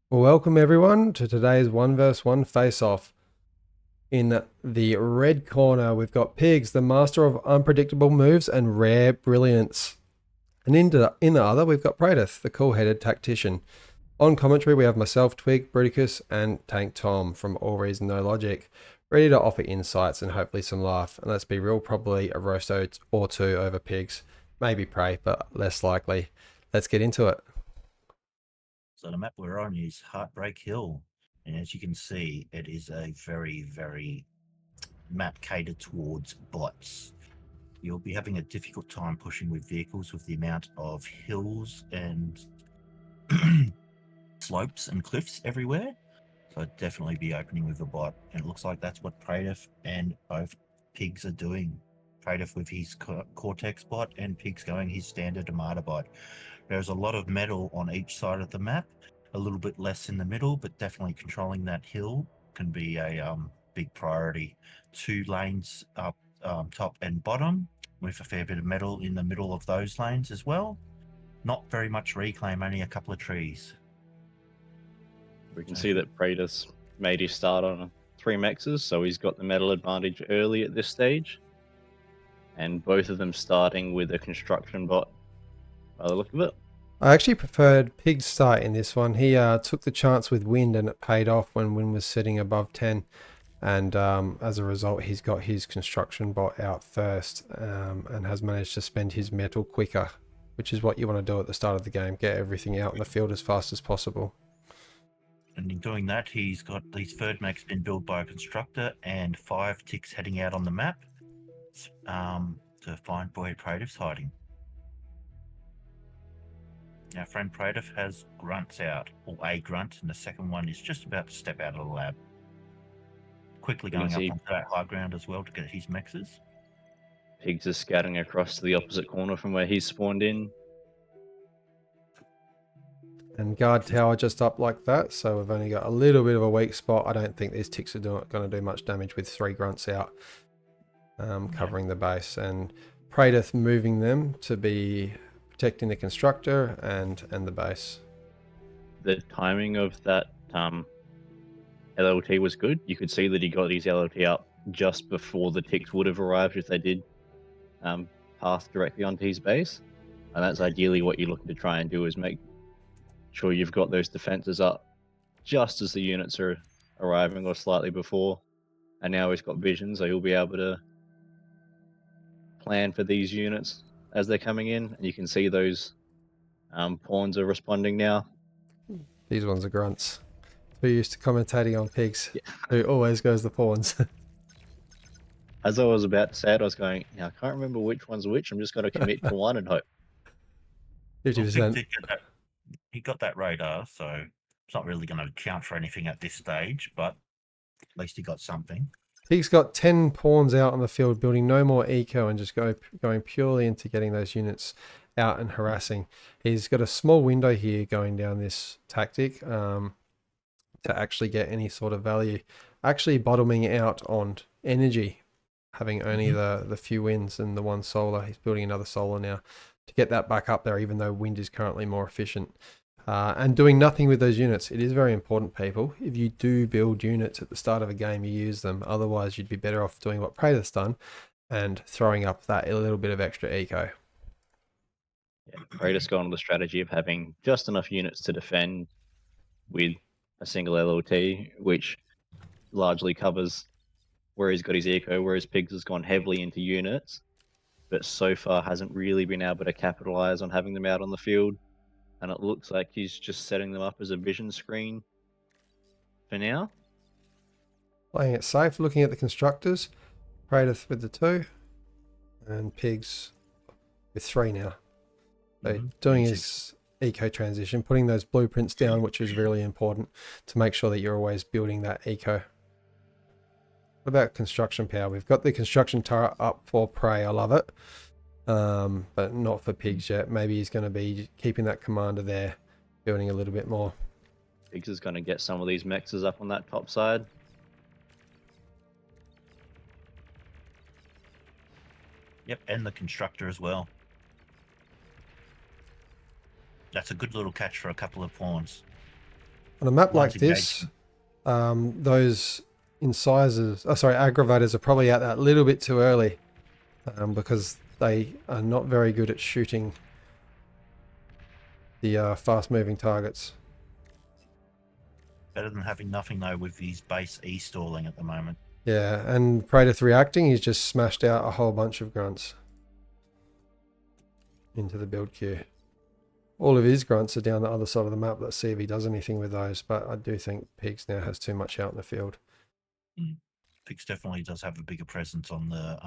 Well, welcome everyone to today's 1v1 face-off. In the red corner, we've got Pigz, the master of unpredictable moves and rare brilliance. And in the other, we've got Praedyth, the cool-headed tactician. On commentary, we have myself, Twig, Bruticus, and Tank Tom from All Reason No Logic, ready to offer insights and hopefully some laugh. And let's be real, probably a roast or two over Pigz. Maybe Prey, but less likely. Let's get into it. So the map we're on is Heartbreak Hill, and as you can see, it is a very map catered towards bots. You'll be having a difficult time pushing with vehicles with the amount of hills and slopes and cliffs everywhere. So I'd definitely be opening with a bot, and it looks like that's what Praedyth and both Pigz are doing. Praedyth with his Cortex bot and Pigz going his standard Armada bot. There's a lot of metal on each side of the map, a little bit less in the middle, but definitely controlling that hill can be a big priority. 2 lanes up top and bottom with a fair bit of metal in the middle of those lanes as well. Not very much reclaim, only a couple of trees. We can see that Praedyth made his start on 3 mexes, so he's got the metal advantage early at this stage. And both of them starting with a construction bot by the look of it. I actually preferred Pig's start in this one. He took the chance with wind and it paid off when wind was sitting above 10. And as a result, he's got his construction bot out first and has managed to spend his metal quicker, which is what you want to do at the start of the game. Get everything out in the field as fast as possible. And in doing that, he's got these third max been built by a constructor and 5 ticks heading out on the map to find where Praedyth's hiding. Our friend Praedyth has grunts out, or a grunt, and the second one is just about to step out of the lab. Quickly going up onto that high ground as well to get his mexes. Pigz is scouting across to the opposite corner from where he's spawned in. And guard tower just up like that, so we've only got a little bit of a weak spot. I don't think these ticks are going to do much damage with 3 grunts out covering the base. And Praedyth moving them to be protecting the constructor and the base. The timing of that LLT was good. You could see that he got his LLT up just before the ticks would have arrived if they did path directly onto his base. And that's ideally what you're looking to try and do, is make sure you've got those defenses up just as the units are arriving or slightly before. And now he's got vision, so he'll be able to plan for these units as they're coming in. And you can see those pawns are responding now. These ones are grunts. Who used to commentating on Pigz, who always goes the pawns. As I was about to say it, I was going, I can't remember which one's which. I'm just going to commit to one and hope. 50%. He got that radar, so it's not really going to count for anything at this stage, but at least he got something. He's got 10 pawns out on the field, building no more eco and just going purely into getting those units out and harassing. He's got a small window here going down this tactic to actually get any sort of value. Actually bottoming out on energy, having only the few winds and the 1 solar. He's building another solar now to get that back up there, even though wind is currently more efficient. And doing nothing with those units. It is very important, people. If you do build units at the start of a game, you use them. Otherwise, you'd be better off doing what Praedyth's done and throwing up that a little bit of extra eco. Yeah, Praedyth's gone on the strategy of having just enough units to defend with a single LLT, which largely covers where he's got his eco, whereas Pigz has gone heavily into units, but so far hasn't really been able to capitalize on having them out on the field. And it looks like he's just setting them up as a vision screen for now. Playing it safe, looking at the constructors. Praedyth with the 2 and Pigz with 3 now. So doing his eco transition, putting those blueprints down, which is really important to make sure that you're always building that eco. What about construction power? We've got the construction turret up for Prey. I love it. But not for Pigz yet. Maybe he's going to be keeping that commander there, building a little bit more. Pigz is going to get some of these mexes up on that top side. Yep, and the constructor as well. That's a good little catch for a couple of pawns. On a map Large like this, engagement. those incisors, aggravators are probably out that little bit too early because they are not very good at shooting the fast-moving targets. Better than having nothing though with his base e-stalling at the moment. Yeah, and Praedyth reacting, he's just smashed out a whole bunch of grunts into the build queue. All of his grunts are down the other side of the map. Let's see if he does anything with those, but I do think Pigz now has too much out in the field. Pigz definitely does have a bigger presence on the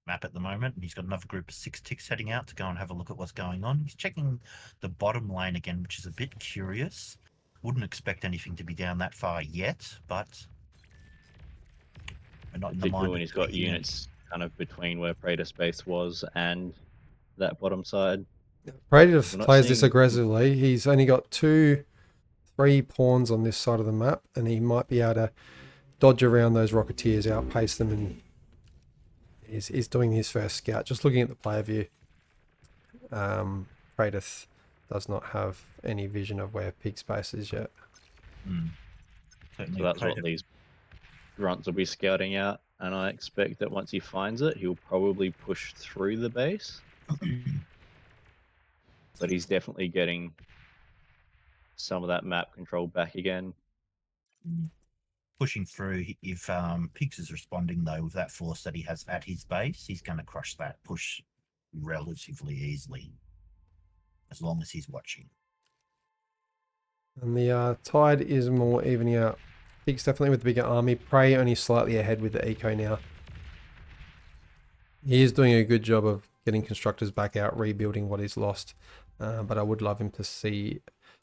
map at the moment. And he's got another group of 6 ticks heading out to go and have a look at what's going on. He's checking the bottom lane again, which is a bit curious. Wouldn't expect anything to be down that far yet, but we're not in the Particularly mind when of he's got clicking in. units kind of between where Praedyth's base was and that bottom side. Praedyth We're not plays this seeing- aggressively. He's only got 3 pawns on this side of the map, and he might be able to dodge around those Rocketeers, outpace them, and he's doing his first scout. Just looking at the player view, Praedyth does not have any vision of where Pig's base is yet. Certainly So that's what Praedyth- these grunts will be scouting out, and I expect that once he finds it, he'll probably push through the base. But he's definitely getting some of that map control back again. pushing through. If Pigz is responding though with that force that he has at his base, he's going to crush that push relatively easily, as long as he's watching. And the tide is more evening out. Pigz definitely with the bigger army. Prey only slightly ahead with the eco now. He is doing a good job of getting constructors back out, rebuilding what he's lost. But I would love to see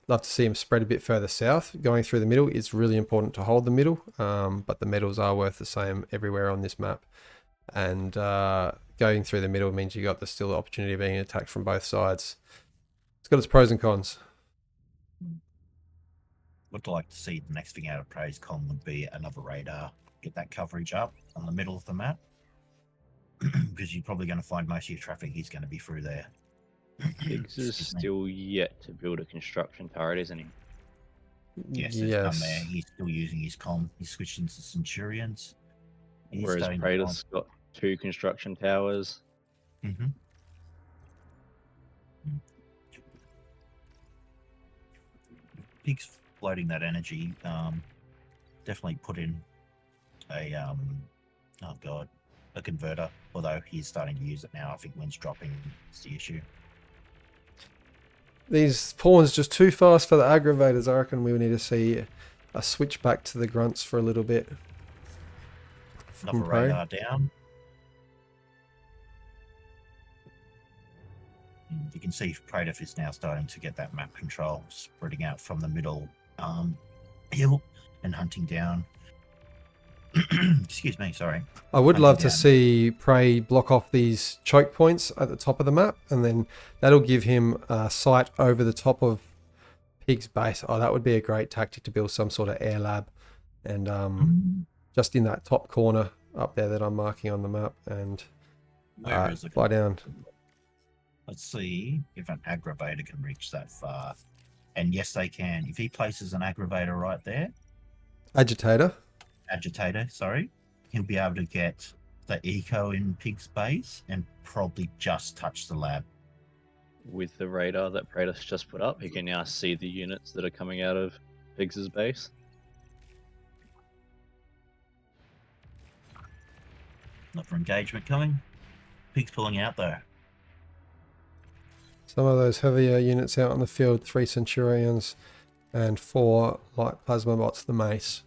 him spread a bit further south. Going through the middle, it's really important to hold the middle, but the medals are worth the same everywhere on this map. And going through the middle means you got the still opportunity of being attacked from both sides. It's got its pros and cons. Would like to see the next thing out of Praise Con would be another radar. Get that coverage up on the middle of the map. Because you're probably going to find most of your traffic is going to be through there. Pigz is still yet to build a construction turret, isn't he? Yes, it's done there. He's still using his comm. He's switching to Centurions. He's Whereas starting to Praedyth's got 2 construction towers. Pigz floating that energy. Definitely put in a a converter. Although he's starting to use it now. I think wind's dropping is the issue. These pawns just too fast for the aggravators. I reckon we need to see a switch back to the grunts for a little bit. Another radar down. And you can see Praedyth is now starting to get that map control, spreading out from the middle hill and hunting down. Excuse me, sorry. I would hunting love to down. see Prey block off these choke points at the top of the map, and then that'll give him sight over the top of Pig's base. Oh, that would be a great tactic to build some sort of air lab, and just in that top corner up there that I'm marking on the map, and Where is it? fly down. Let's see if an aggravator can reach that far. And yes, they can. If he places an aggravator right there, Agitator, sorry, he'll be able to get the eco in Pig's base and probably just touch the lab. With the radar that Praedyth just put up, he can now see the units that are coming out of Pigz's base. Not for engagement coming. Pig's pulling out though. some of those heavier units out on the field, 3 Centurions and 4 light plasma bots, the mace.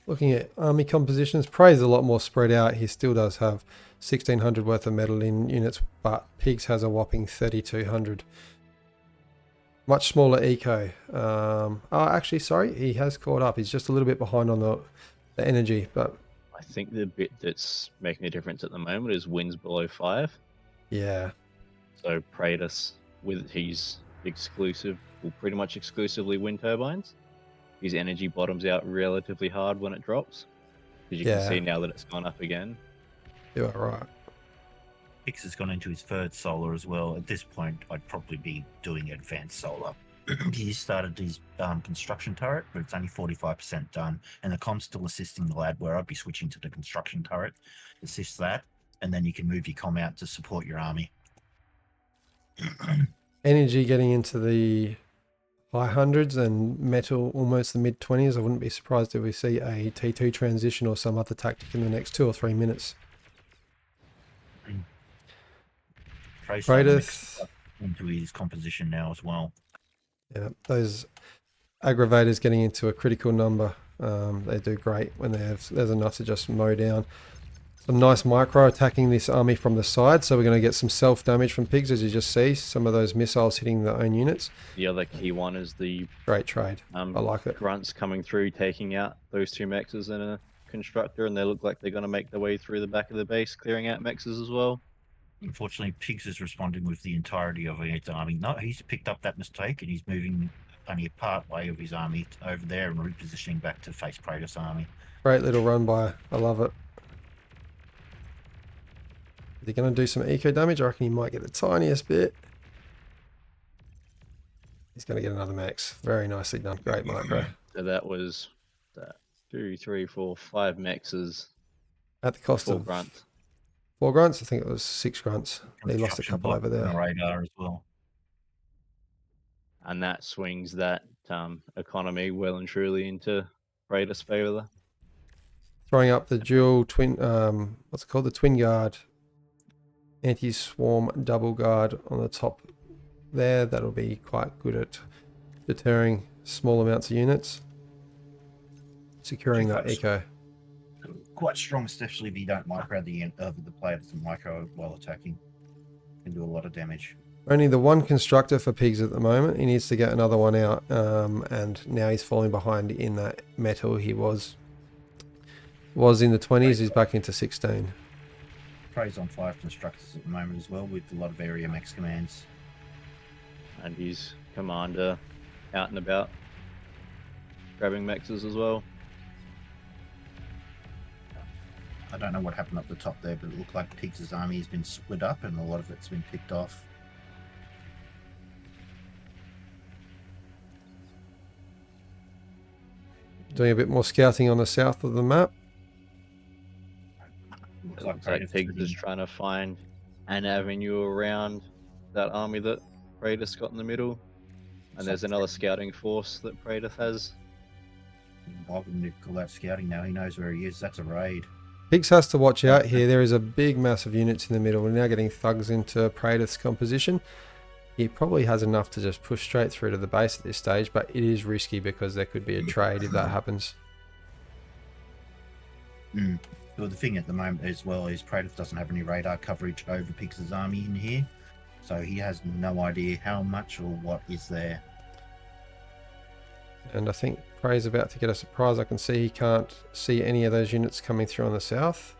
Looking at army compositions, Prey's a lot more spread out. He still does have 1,600 worth of metal in units, but Pigz has a whopping 3,200. Much smaller eco. Actually, sorry, he has caught up. He's just a little bit behind on the energy, but I think the bit that's making a difference at the moment is winds below 5. yeah. So Praedyth, with his exclusive, well, pretty much exclusively wind turbines, his energy bottoms out relatively hard when it drops. As you can see now that it's gone up again. You are right. Pigz has gone into his third solar as well. At this point, I'd probably be doing advanced solar. He started his construction turret, but it's only 45% done, and the com's still assisting the lad. Where I'd be switching to the construction turret, assist that, and then you can move your com out to support your army. Energy getting into the high hundreds and metal almost the mid 20s. I wouldn't be surprised if we see a T2 transition or some other tactic in the next 2 or 3 minutes. Praedyth into his composition now as well. Yeah, those aggravators getting into a critical number. They do great when there's enough to just mow down. Some nice micro attacking this army from the side, so we're going to get some self damage from Pigz, as you just see. Some of those missiles hitting their own units. The other key one is the great trade. I like it. Grunts coming through, taking out those 2 mexes and a constructor, and they look like they're going to make their way through the back of the base, clearing out mexes as well. Unfortunately, Pigz is responding with the entirety of his army. No, he's picked up that mistake and he's moving only a part way of his army over there and repositioning back to face Praedyth's army. Great little run by. I love it. Is he going to do some eco damage? I reckon he might get the tiniest bit. He's going to get another max. Very nicely done. Great micro. So that was 2, 3, 4, 5 mexes at the cost of grunts. 4 grunts? I think it was 6 grunts. He lost a couple over there. Radar as well. And that swings that economy well and truly into Praedyth's favour. Throwing up the dual twin, what's it called? The twin guard. Anti-swarm double guard on the top there. That'll be quite good at deterring small amounts of units. Securing that eco. Quite strong, especially if you don't micro the end of the player doesn't micro while attacking. Can do a lot of damage. Only the one constructor for Pigz at the moment. He needs to get another one out, and now he's falling behind in that metal. He was in the 20s. He's back into 16. Prey's on 5 constructors at the moment as well, with a lot of area max commands. And his commander out and about, grabbing mexes as well. I don't know what happened up the top there, but it looked like Pigz's army has been split up and a lot of it's been picked off. Doing a bit more scouting on the south of the map. Looks like Pigz is trying to find an avenue around that army that Praedyth's got in the middle. And there's another scouting force that Praedyth has. Why wouldn't he call that scouting now? He knows where he is. That's a raid. Pigz has to watch out here. There is a big mass of units in the middle. We're now getting thugs into Praedyth's composition. He probably has enough to just push straight through to the base at this stage, but it is risky because there could be a trade if that happens. Well, the thing at the moment as well is Praedyth doesn't have any radar coverage over Pigz's army in here, so he has no idea how much or what is there. And I think Prey's about to get a surprise. I can see he can't see any of those units coming through on the south.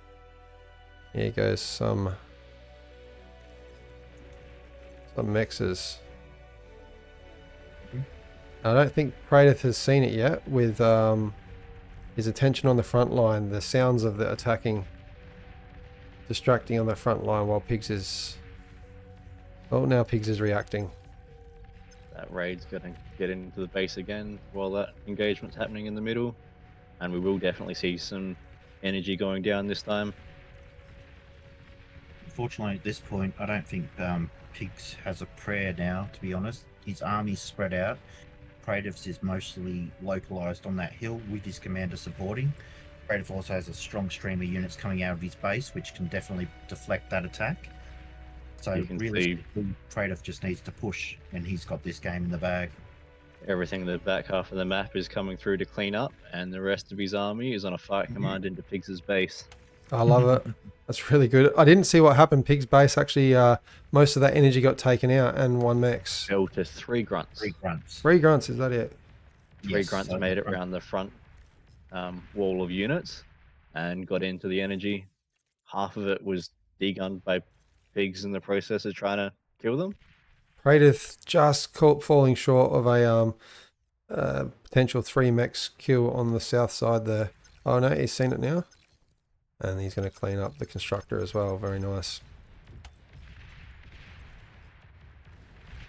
Here goes some mexes. I don't think Praedyth has seen it yet with his attention on the front line. The sounds of the attacking distracting on the front line while Pigz is... Oh, now Pigz is reacting. That raid's going to get into the base again while that engagement's happening in the middle. And we will definitely see some energy going down this time. Unfortunately, at this point, I don't think Pigz has a prayer now, to be honest. His army's spread out. Praedyth's is mostly localized on that hill with his commander supporting. Praedyth also has a strong stream of units coming out of his base, which can definitely deflect that attack. So really, Praedyth just needs to push, and he's got this game in the bag. Everything in the back half of the map is coming through to clean up, and the rest of his army is on a fight command into Pigz's base. I love it. That's really good. I didn't see what happened. Pig's base actually, most of that energy got taken out, and 1 max. Fell to 3 grunts. 3 grunts. 3 grunts, is that it? 3 grunts made it around the front wall of units and got into the energy. Half of it was degunned by Pigz in the process of trying to kill them. Praedyth just falling short of a potential 3 max kill on the south side there. Oh no, he's seen it now. And he's going to clean up the constructor as well. Very nice.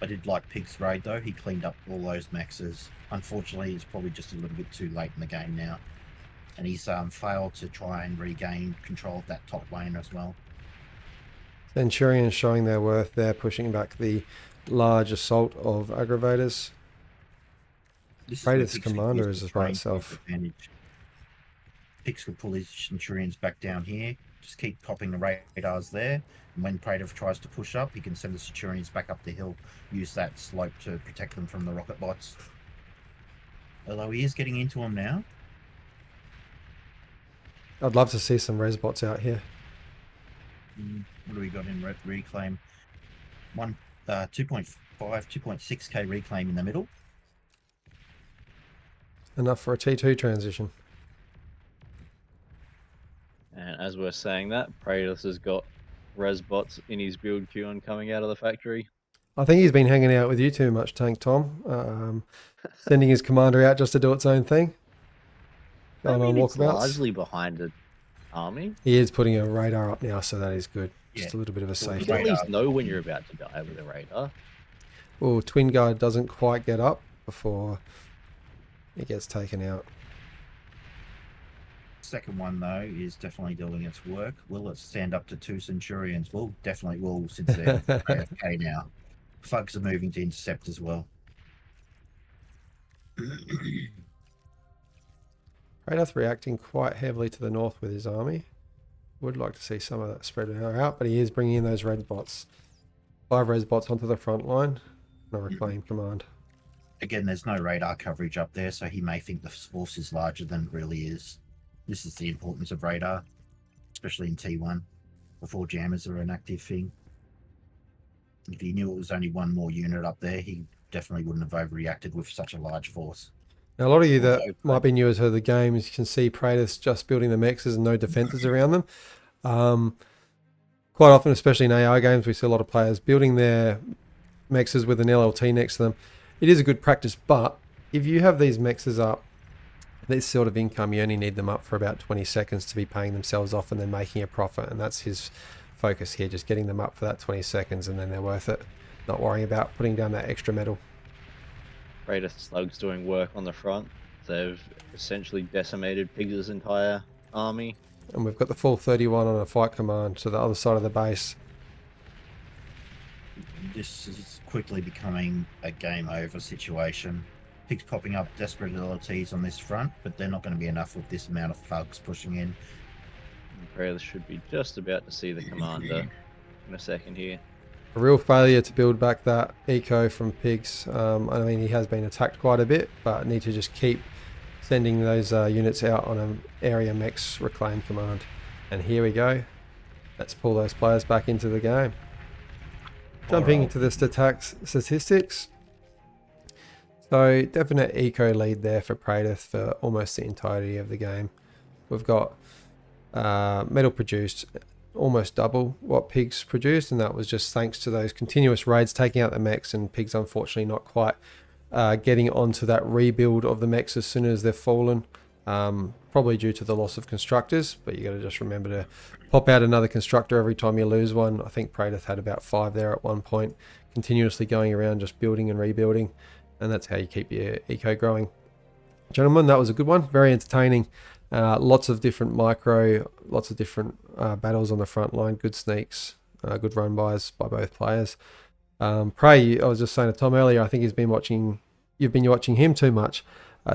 I did like Pig's raid though. He cleaned up all those maxes. Unfortunately, it's probably just a little bit too late in the game now, and he's failed to try and regain control of that top lane as well. Centurions showing their worth there, pushing back the large assault of aggravators. Praedyth's commander is by itself. Pigz could pull his Centurions back down here. Just keep popping the radars there. And when Praedyth tries to push up, he can send the Centurions back up the hill. Use that slope to protect them from the rocket bots. Although he is getting into them now. I'd love to see some res bots out here. What do we got in reclaim? 2.5, 2.6k reclaim in the middle. Enough for a T2 transition. And as we're saying that, Praedyth has got res bots in his build queue and coming out of the factory. I think he's been hanging out with you too much, Tank Tom. Sending his commander out just to do its own thing. Going on walkabouts. It's largely behind the army. He is putting a radar up now, so that is good. Yeah. Just a little bit of a safety. You can at least know when you're about to die with a radar. Well, Twin Guard doesn't quite get up before it gets taken out. Second one though is definitely doing its work. Will it stand up to 2 Centurions? Well, definitely will, since they're AFK now. Thugs are moving to intercept as well. Praedyth reacting quite heavily to the north with his army. Would like to see some of that spread out, but he is bringing in those res bots. 5 res bots onto the front line. No reclaim command. Again, there's no radar coverage up there, so he may think the force is larger than it really is. This is the importance of radar, especially in T1, before jammers are an active thing. If he knew it was only one more unit up there, he definitely wouldn't have overreacted with such a large force. Now, a lot of you that might be newer to the game, you can see Praedyth just building the mexes and no defenses around them. Quite often, especially in AR games, we see a lot of players building their mexes with an LLT next to them. It is a good practice, but if you have these mexes up, this sort of income, you only need them up for about 20 seconds to be paying themselves off and then making a profit, and that's his focus here, just getting them up for that 20 seconds and then they're worth it, not worrying about putting down that extra metal. Praedyth slugs doing work on the front. They've essentially decimated Pigz' entire army. And we've got the full 31 on a fight command to the other side of the base. This is quickly becoming a game over situation. Pigz popping up desperate LLTs on this front, but they're not going to be enough with this amount of thugs pushing in. Praedyth should be just about to see the commander in a second here. A real failure to build back that eco from Pigz. I mean, he has been attacked quite a bit, but need to just keep sending those units out on an area mex reclaim command. And here we go. Let's pull those players back into the game. Jumping into the statistics. So definite eco lead there for Praedyth for almost the entirety of the game. We've got metal produced almost double what Pigz produced, and that was just thanks to those continuous raids taking out the mechs, and Pigz unfortunately not quite getting onto that rebuild of the mechs as soon as they've fallen, probably due to the loss of constructors, but you got to just remember to pop out another constructor every time you lose one. I think Praedyth had about 5 there at one point, continuously going around just building and rebuilding, and that's how you keep your eco growing. Gentlemen, that was a good one, very entertaining. Lots of different micro, lots of different battles on the front line, good sneaks, good run bys by both players. Prey, I was just saying to Tom earlier, I think you've been watching him too much,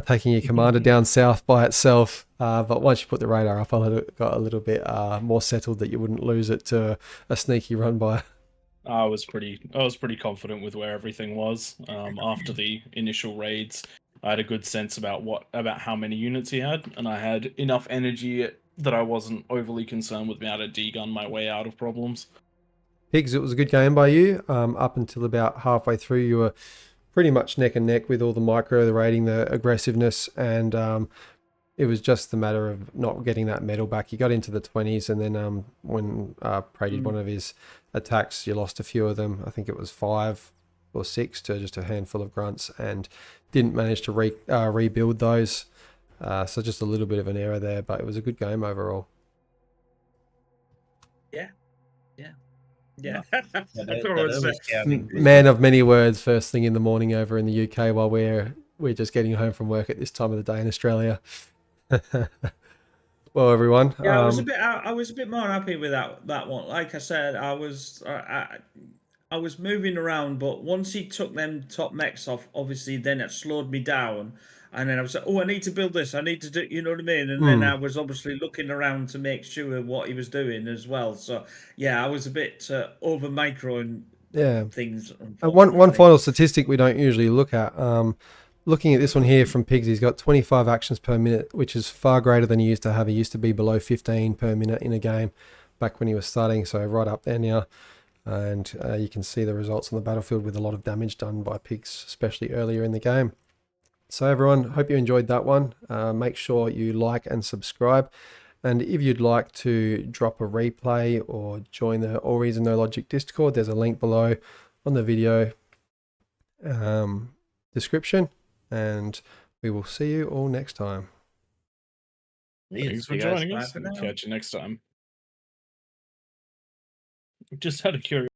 taking your commander down south by itself. But once you put the radar up, I got a little bit more settled that you wouldn't lose it to a sneaky run by. I was pretty confident with where everything was after the initial raids. I had a good sense about how many units he had, and I had enough energy that I wasn't overly concerned with being able to de-gun my way out of problems. Pigz, it was a good game by you. Up until about halfway through, you were pretty much neck and neck with all the micro, the raiding, the aggressiveness, and it was just the matter of not getting that medal back. You got into the 20s, and then when Prey did one of his attacks, you lost a few of them. I think it was 5 or 6 to just a handful of grunts, and didn't manage to rebuild those. So just a little bit of an error there, but it was a good game overall. Yeah. Yeah. That, I that thought it was, early scouting. Man of many words, first thing in the morning over in the UK while we're just getting home from work at this time of the day in Australia. Well, everyone. yeah, I was a bit more happy with that one. Like I said, I was moving around, but once he took them top mechs off, obviously then it slowed me down. And then I was like, oh, I need to build this. I need to do, you know what I mean? And then I was obviously looking around to make sure what he was doing as well. So yeah, I was a bit over microing Yeah. things. And one Unfortunately. final statistic we don't usually look at. Looking at this one here from Pigz, he's got 25 actions per minute, which is far greater than he used to have. He used to be below 15 per minute in a game back when he was starting, so right up there now. And you can see the results on the battlefield with a lot of damage done by Pigz, especially earlier in the game. So everyone, hope you enjoyed that one. Make sure you like and subscribe. And if you'd like to drop a replay or join the All Reason No Logic Discord, there's a link below on the video description. And we will see you all next time. Thanks for See you guys. joining Bye us. for And now. catch you next time. Just out of curiosity.